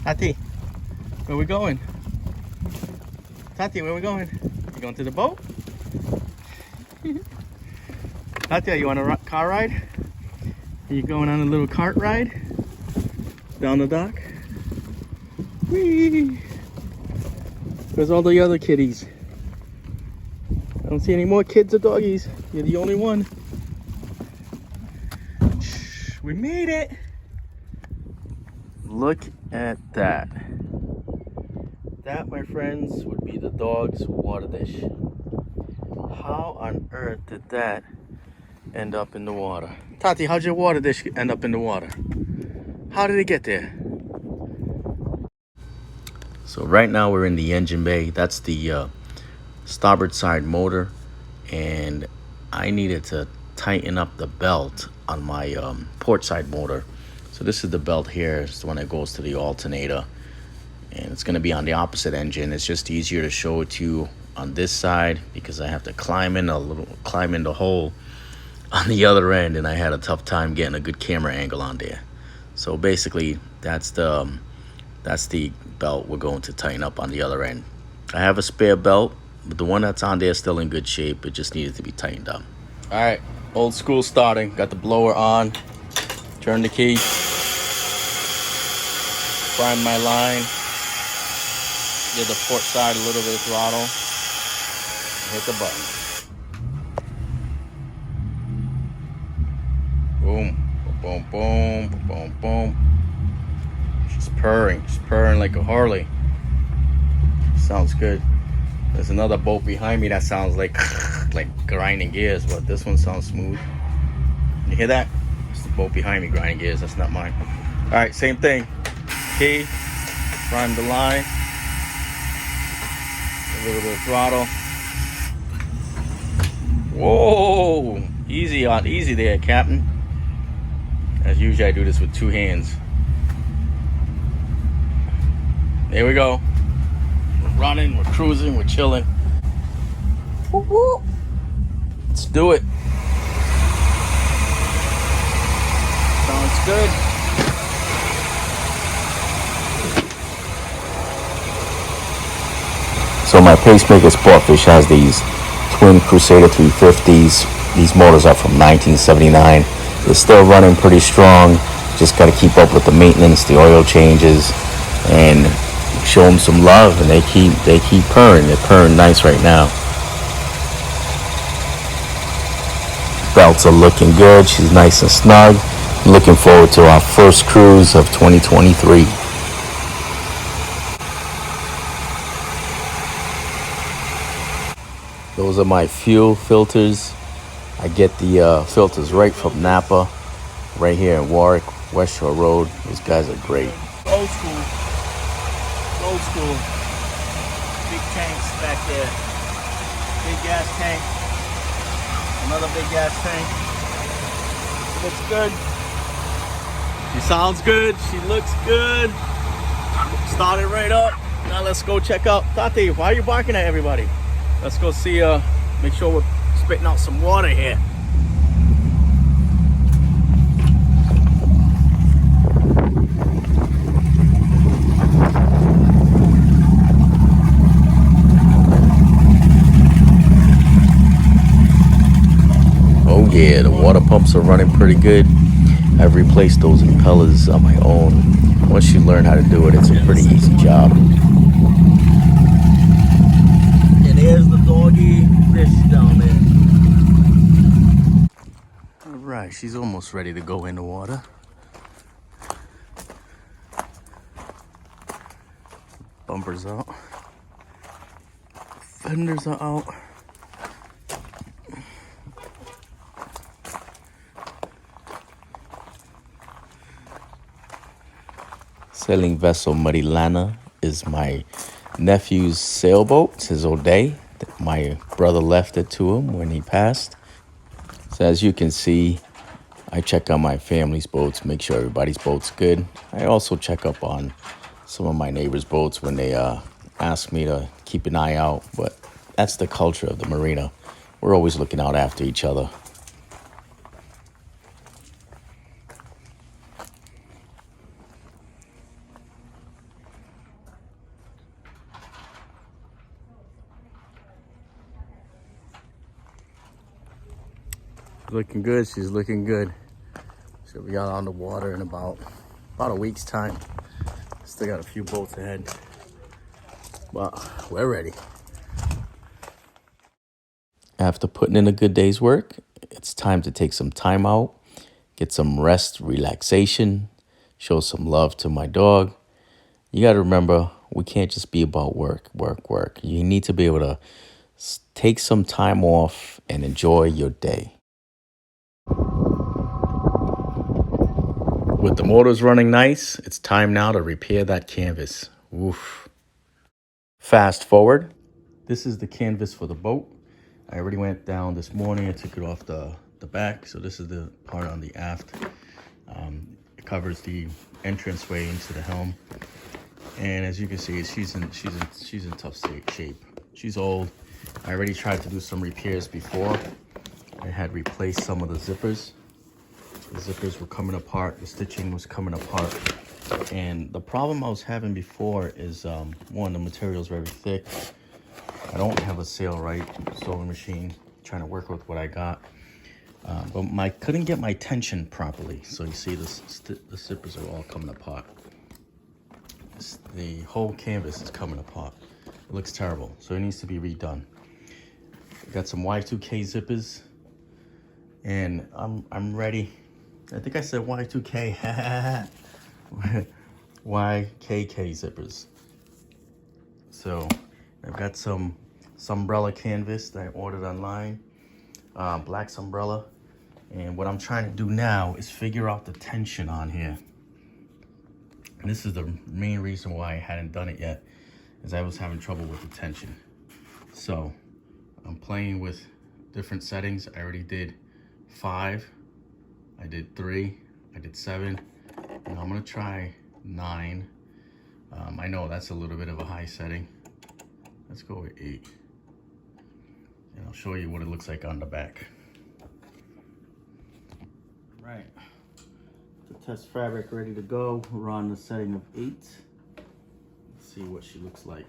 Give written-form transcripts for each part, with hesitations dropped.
Tati, where we going? Tati, where we going? You going to the boat? Tati, you on a car ride? Are you going on a little cart ride? Down the dock? Whee! Where's all the other kitties? I don't see any more kids or doggies. You're the only one. We made it! Look at that. That, my friends, would be the dog's water dish. How on earth did that end up in the water? Tati, how'd your water dish end up in the water? How did it get there? So right now we're in the engine bay. That's the starboard side motor, and I needed to tighten up the belt on my port side motor. So this is the belt here. It's the one that goes to the alternator, and it's going to be on the opposite engine. It's just easier to show it to you on this side because I have to climb in the hole on the other end, and I had a tough time getting a good camera angle on there. So basically that's the belt we're going to tighten up on the other end. I have a spare belt, but the one that's on there is still in good shape. It just needed to be tightened up. All right, old school starting. Got the blower on. Turn the key. Prime my line. Give the port side a little bit of throttle. Hit the button. Boom, boom, boom, boom, boom. She's purring like a Harley. Sounds good. There's another boat behind me that sounds like grinding gears, but this one sounds smooth. You hear that? It's the boat behind me grinding gears. That's not mine. All right, same thing. Key, prime the line. A little bit of throttle. Whoa! Easy there, Captain. As usual, I do this with two hands. There we go. We're running, we're cruising, we're chilling. Whoop, whoop. Let's do it. Sounds good. So my pacemaker Sportfish has these Twin Crusader 350s. These motors are from 1979. They're still running pretty strong. Just got to keep up with the maintenance, the oil changes, and show them some love. And they keep purring. They're purring nice right now. Belts are looking good. She's nice and snug. Looking forward to our first cruise of 2023. Those are my fuel filters. I get the filters right from Napa, right here in Warwick, West Shore Road. Those guys are great. Old school. Old school. Big tanks back there. Big gas tank. Another big gas tank. She looks good. She sounds good. She looks good. Started right up. Now let's go check out. Tati, why are you barking at everybody? Let's go see, make sure we're spitting out some water here. Oh yeah, the water pumps are running pretty good. I've replaced those impellers on my own. Once you learn how to do it, it's a pretty easy job. There's the doggy fish down there. All right, she's almost ready to go in the water. Bumpers out. Fenders are out. Sailing vessel Marilana is my nephew's sailboat. It's his O'Day. My brother left it to him when he passed. So as you can see, I check on my family's boats, make sure everybody's boat's good. I also check up on some of my neighbors' boats when they ask me to keep an eye out. But that's the culture of the marina. We're always looking out after each other. Looking good. She's looking good. She'll be out on the water in about a week's time. Still got a few boats ahead. Well, we're ready. After putting in a good day's work, it's time to take some time out, get some rest, relaxation, show some love to my dog. You got to remember, we can't just be about work, work, work. You need to be able to take some time off and enjoy your day. With the motors running nice, it's time now to repair that canvas. Oof. Fast forward. This is the canvas for the boat. I already went down this morning. I took it off the back. So this is the part on the aft. It covers the entranceway into the helm. And as you can see, she's in tough shape. She's old. I already tried to do some repairs before. I had replaced some of the zippers. The zippers were coming apart. The stitching was coming apart. And the problem I was having before is, one, the material is very thick. I don't have a Sailrite sewing machine. I'm trying to work with what I got. But I couldn't get my tension properly. So you see the zippers are all coming apart. The whole canvas is coming apart. It looks terrible. So it needs to be redone. Got some Y2K zippers. And I'm ready. I think I said Y2K. YKK zippers. So I've got some Sunbrella canvas that I ordered online, black Sunbrella. And what I'm trying to do now is figure out the tension on here. And this is the main reason why I hadn't done it yet, is I was having trouble with the tension. So I'm playing with different settings. I already did 5, I did 3, I did 7, and I'm gonna try 9. I know that's a little bit of a high setting. Let's go with 8. And I'll show you what it looks like on the back. Right, the test fabric ready to go. We're on the setting of 8. Let's see what she looks like.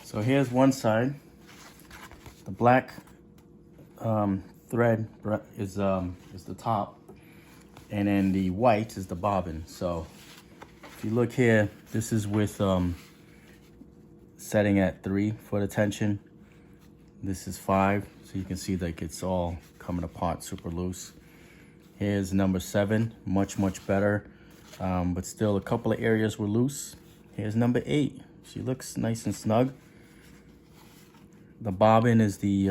So here's one side. The black thread is the top, and then the white is the bobbin. So if you look here, this is with setting at 3 for the tension. This is 5, so you can see that it's all coming apart super loose. Here's number 7, much better, but still a couple of areas were loose. Here's number 8. She looks nice and snug. The bobbin is the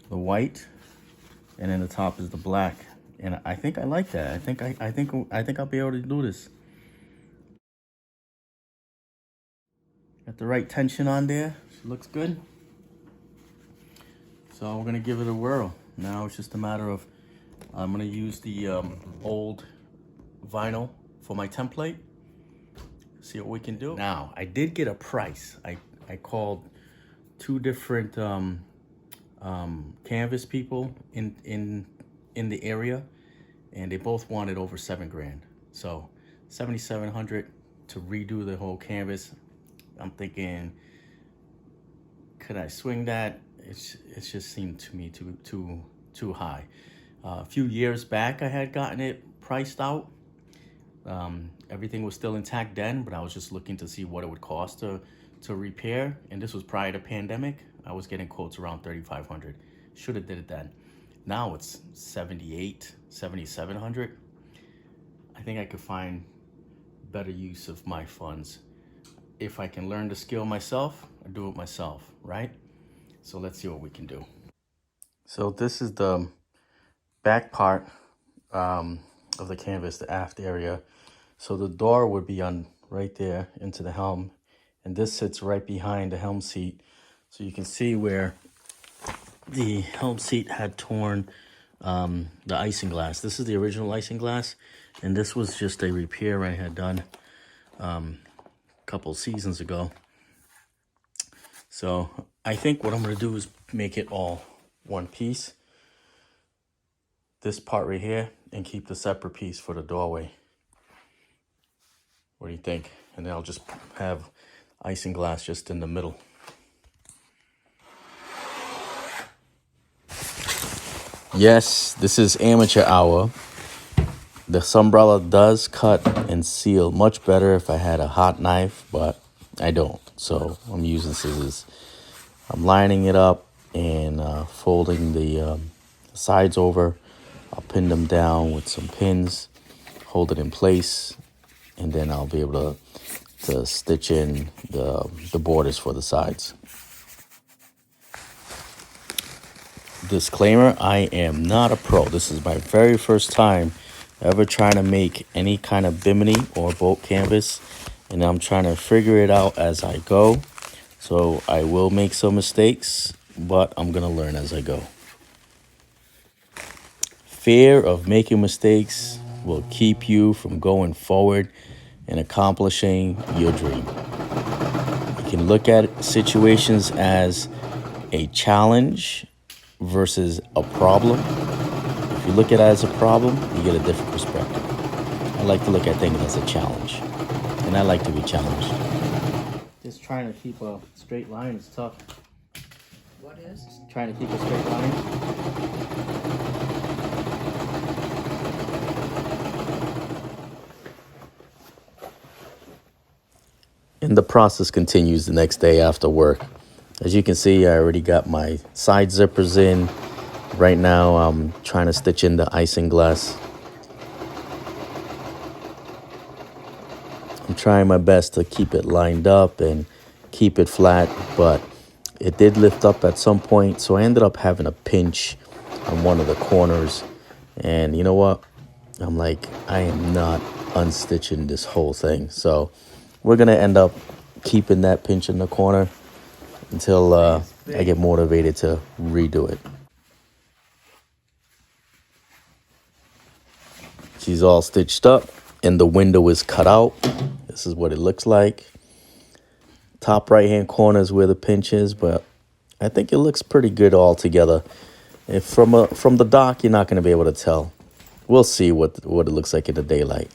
white, and then the top is the black. And I think I like that. I think I'll be able to do this. Got the right tension on there. She looks good. So we're gonna give it a whirl. Now it's just a matter of, I'm gonna use the old vinyl for my template. See what we can do. Now I did get a price. I called 2 different canvas people in the area, and they both wanted over $7,000. So $7,700 to redo the whole canvas. I'm thinking, could I swing that? It just seemed to me too high. A few years back, I had gotten it priced out. Everything was still intact then, but I was just looking to see what it would cost to repair, and this was prior to pandemic. I was getting quotes around $3,500. Should have did it then. Now it's $7,800, $7,700. I think I could find better use of my funds if I can learn the skill myself or do it myself, right? So let's see what we can do. So this is the back part of the canvas, the aft area. So the door would be on right there into the helm, and this sits right behind the helm seat. So you can see where the helm seat had torn the isinglass. This is the original isinglass, and this was just a repair I had done a couple seasons ago. So I think what I'm going to do is make it all one piece. this part right here and keep the separate piece for the doorway. What do you think? And then I'll just have isinglass just in the middle. Yes, this is amateur hour. The Sunbrella does cut and seal much better if I had a hot knife, but I don't. So I'm using scissors. I'm lining it up and folding the sides over. I'll pin them down with some pins, hold it in place, and then I'll be able to stitch in the borders for the sides. Disclaimer, I am not a pro. This is my very first time ever trying to make any kind of bimini or boat canvas, and I'm trying to figure it out as I go. So I will make some mistakes, but I'm gonna learn as I go. Fear of making mistakes will keep you from going forward and accomplishing your dream. You can look at situations as a challenge versus a problem. If you look at it as a problem, you get a different perspective. I like to look at things as a challenge, and I like to be challenged. Just trying to keep a straight line is tough. What is? Trying to keep a straight line. And the process continues the next day after work. As you can see, I already got my side zippers in. Right now, I'm trying to stitch in the isinglass. I'm trying my best to keep it lined up and keep it flat, but it did lift up at some point, so I ended up having a pinch on one of the corners. And you know what? I'm like, I am not unstitching this whole thing. So we're going to end up keeping that pinch in the corner until I get motivated to redo it. She's all stitched up and the window is cut out. This is what it looks like. Top right hand corner is where the pinch is, but I think it looks pretty good all together. If from the dock, you're not going to be able to tell. We'll see what it looks like in the daylight.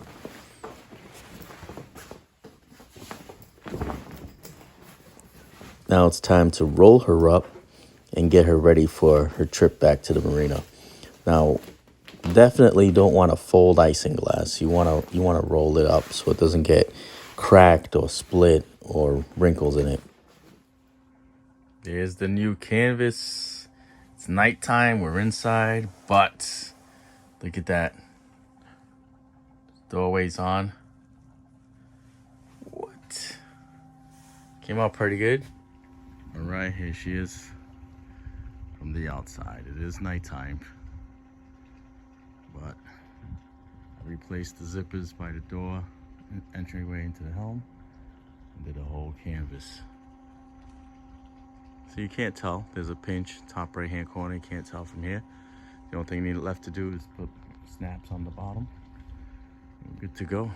Now it's time to roll her up and get her ready for her trip back to the marina. Now, definitely don't want to fold isinglass. You want to roll it up so it doesn't get cracked or split or wrinkles in it. There's the new canvas. It's nighttime. We're inside, but look at that. Doorway's on. What? Came out pretty good. All right, here she is from the outside. It is nighttime, but I replaced the zippers by the door, entryway into the helm, and did a whole canvas. So you can't tell. There's a pinch, top right hand corner. You can't tell from here. The only thing you need left to do is put snaps on the bottom. We're good to go.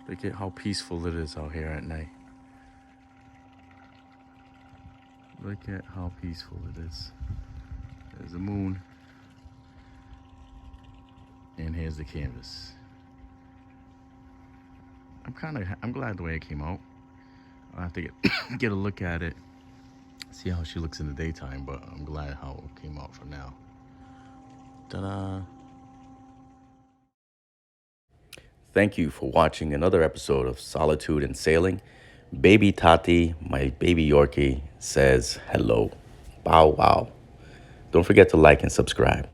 Look at how peaceful it is out here at night. Look at how peaceful it is. There's the moon. And here's the canvas. I'm glad the way it came out. I'll have to get a look at it, see how she looks in the daytime, but I'm glad how it came out for now. Ta-da! Thank you for watching another episode of Solitude and Sailing. Baby Tati, my baby Yorkie, says hello. Bow wow. Don't forget to like and subscribe.